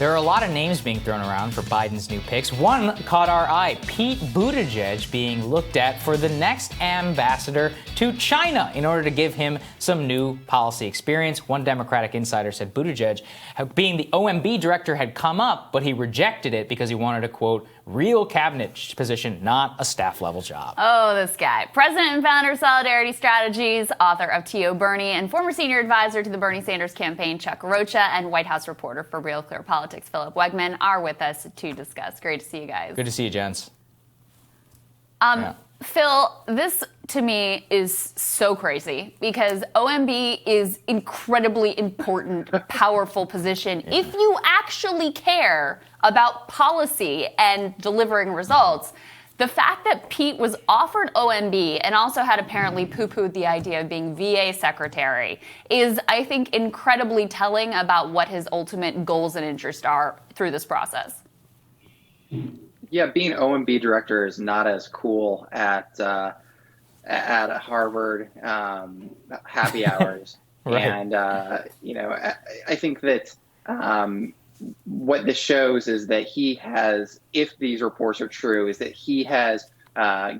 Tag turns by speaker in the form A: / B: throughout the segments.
A: There are a lot of names being thrown around for Biden's new picks. One caught our eye, Pete Buttigieg being looked at for the next ambassador to China in order to give him some new policy experience. One Democratic insider said Buttigieg, being the OMB director, had come up, but he rejected it because he wanted a, quote, real cabinet position, not a staff-level job.
B: Oh, this guy. President and founder of Solidarity Strategies, author of T.O. Bernie, and former senior advisor to the Bernie Sanders campaign, Chuck Rocha, and White House reporter for Real Clear Politics, Philip Wegman, are with us to discuss. Great to see you guys.
A: Good to see you, gents.
B: Phil, this to me is so crazy because OMB is incredibly important, powerful position. Yeah. If you actually care about policy and delivering results, the fact that Pete was offered OMB and also had apparently poo-pooed the idea of being VA secretary is, I think, incredibly telling about what his ultimate goals and interests are through this process.
C: Yeah, being OMB director is not as cool at Harvard happy hours. Right. And, I think that what this shows is that he has, if these reports are true, is that he has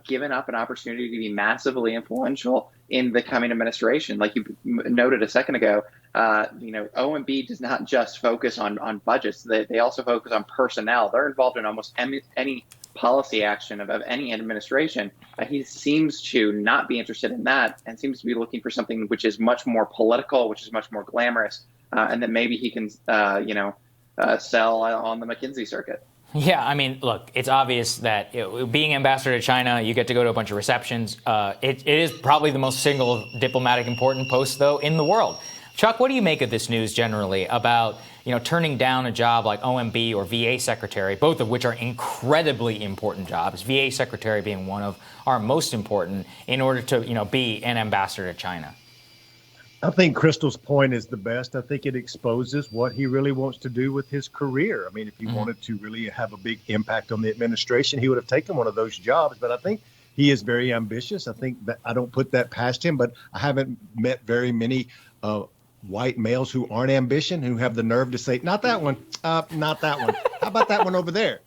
C: given up an opportunity to be massively influential in the coming administration. Like you noted a second ago, OMB does not just focus on budgets. They also focus on personnel. They're involved in almost any policy action of any administration. He seems to not be interested in that and seems to be looking for something which is much more political, which is much more glamorous, and that maybe he can, sell on the McKinsey circuit.
A: Yeah, I mean, look, it's obvious that being ambassador to China, you get to go to a bunch of receptions. It is probably the most single diplomatic important post, though, in the world. Chuck, what do you make of this news generally about, turning down a job like OMB or VA secretary, both of which are incredibly important jobs, VA secretary being one of our most important, in order to, be an ambassador to China?
D: I think Crystal's point is the best. I think it exposes what he really wants to do with his career. I mean, if he wanted to really have a big impact on the administration, he would have taken one of those jobs. But I think he is very ambitious. I think that I don't put that past him, but I haven't met very many white males who aren't ambition, who have the nerve to say, not that one, not that one. How about that one over there?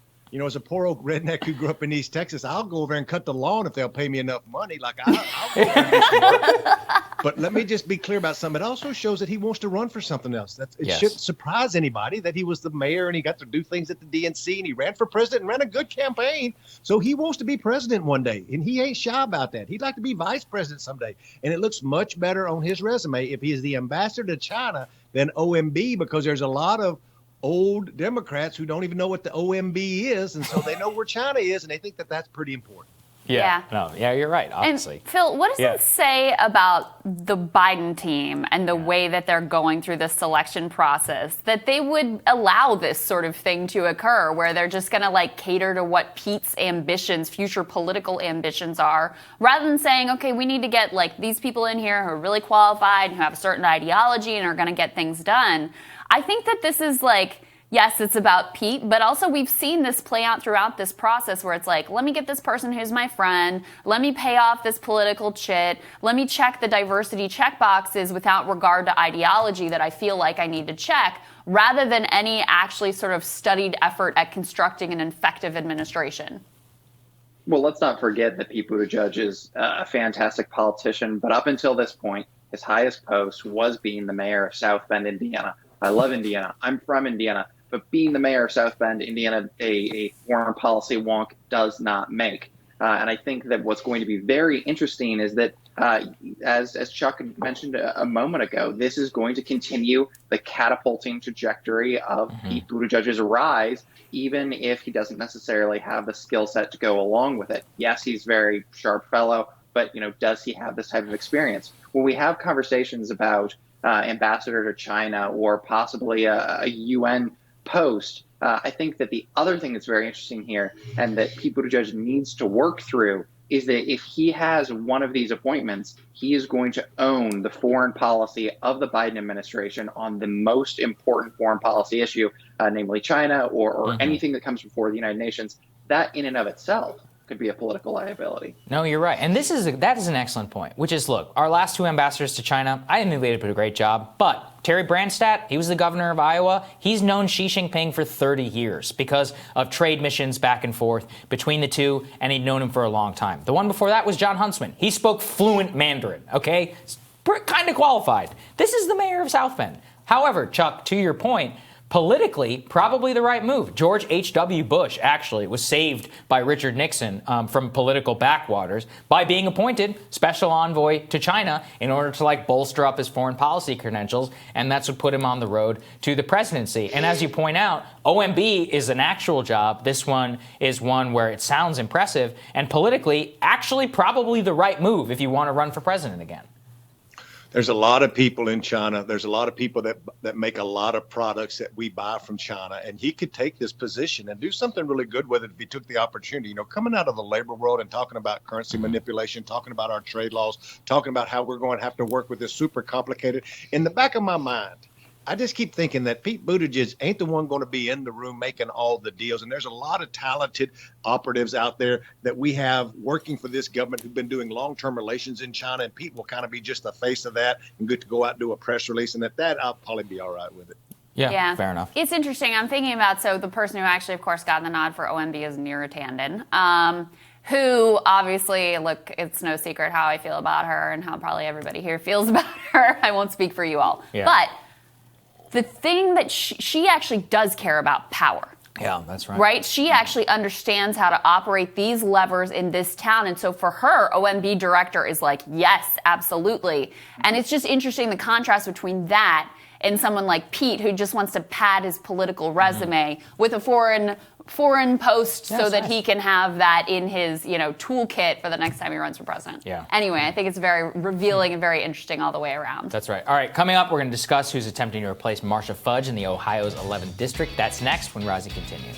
D: As a poor old redneck who grew up in East Texas, I'll go over and cut the lawn if they'll pay me enough money. Like, I'll go over and do some work. But let me just be clear about something. It also shows that he wants to run for something else. It shouldn't surprise anybody that he was the mayor and he got to do things at the DNC and he ran for president and ran a good campaign. So he wants to be president one day, and he ain't shy about that. He'd like to be vice president someday. And it looks much better on his resume if he is the ambassador to China than OMB, because there's a lot of old Democrats who don't even know what the OMB is, and so they know where China is, and they think that that's pretty important.
A: Yeah, you're right, obviously.
B: And Phil, what does it say about the Biden team and the way that they're going through this selection process that they would allow this sort of thing to occur, where they're just going to cater to what Pete's ambitions, future political ambitions are, rather than saying, okay, we need to get these people in here who are really qualified and who have a certain ideology and are going to get things done. I think that this is yes, it's about Pete, but also we've seen this play out throughout this process where it's let me get this person who's my friend, let me pay off this political chit, let me check the diversity check boxes without regard to ideology that I feel like I need to check, rather than any actually sort of studied effort at constructing an effective administration.
C: Well, let's not forget that Pete Buttigieg is a fantastic politician, but up until this point, his highest post was being the mayor of South Bend, Indiana. I love Indiana. I'm from Indiana. But being the mayor of South Bend, Indiana, a foreign policy wonk does not make. And I think that what's going to be very interesting is that, as Chuck mentioned a moment ago, this is going to continue the catapulting trajectory of Pete Buttigieg's rise, even if he doesn't necessarily have the skill set to go along with it. Yes, he's a very sharp fellow, but does he have this type of experience? When we have conversations about ambassador to China or possibly a UN post, I think that the other thing that's very interesting here and that Pete Buttigieg needs to work through is that if he has one of these appointments, he is going to own the foreign policy of the Biden administration on the most important foreign policy issue, namely China or anything that comes before the United Nations. That in and of itself could be a political liability.
A: No, you're right. And that is an excellent point, which is, look, our last two ambassadors to China, I didn't think they did a great job, but Terry Branstad, he was the governor of Iowa. He's known Xi Jinping for 30 years because of trade missions back and forth between the two, and he'd known him for a long time. The one before that was John Huntsman. He spoke fluent Mandarin, okay? Kind of qualified. This is the mayor of South Bend. However, Chuck, to your point, politically, probably the right move. George H.W. Bush, actually, was saved by Richard Nixon from political backwaters by being appointed special envoy to China in order to, bolster up his foreign policy credentials, and that's what put him on the road to the presidency. And as you point out, OMB is an actual job. This one is one where it sounds impressive, and politically, actually probably the right move if you want to run for president again.
D: There's a lot of people in China. There's a lot of people that make a lot of products that we buy from China. And he could take this position and do something really good with it if he took the opportunity. Coming out of the labor world and talking about currency manipulation, talking about our trade laws, talking about how we're going to have to work with this super complicated. In the back of my mind, I just keep thinking that Pete Buttigieg ain't the one going to be in the room making all the deals. And there's a lot of talented operatives out there that we have working for this government who've been doing long-term relations in China. And Pete will kind of be just the face of that and good to go out and do a press release. And that I'll probably be all right with it.
A: Yeah, fair enough.
B: It's interesting. I'm thinking about, the person who actually, of course, got the nod for OMB is Neera Tanden. Who obviously, look, it's no secret how I feel about her and how probably everybody here feels about her. I won't speak for you all.
A: Yeah.
B: But the thing that she actually does care about power.
A: Yeah, that's right.
B: Right? She actually understands how to operate these levers in this town. And so for her, OMB director is like, yes, absolutely. And it's just interesting the contrast between that and someone like Pete, who just wants to pad his political resume with a foreign post so that he can have that in his, toolkit for the next time he runs for president.
A: Yeah.
B: Anyway, I think it's very revealing and very interesting all the way around.
A: That's right. All right, coming up, we're going to discuss who's attempting to replace Marcia Fudge in the Ohio's 11th district. That's next when Rising continues.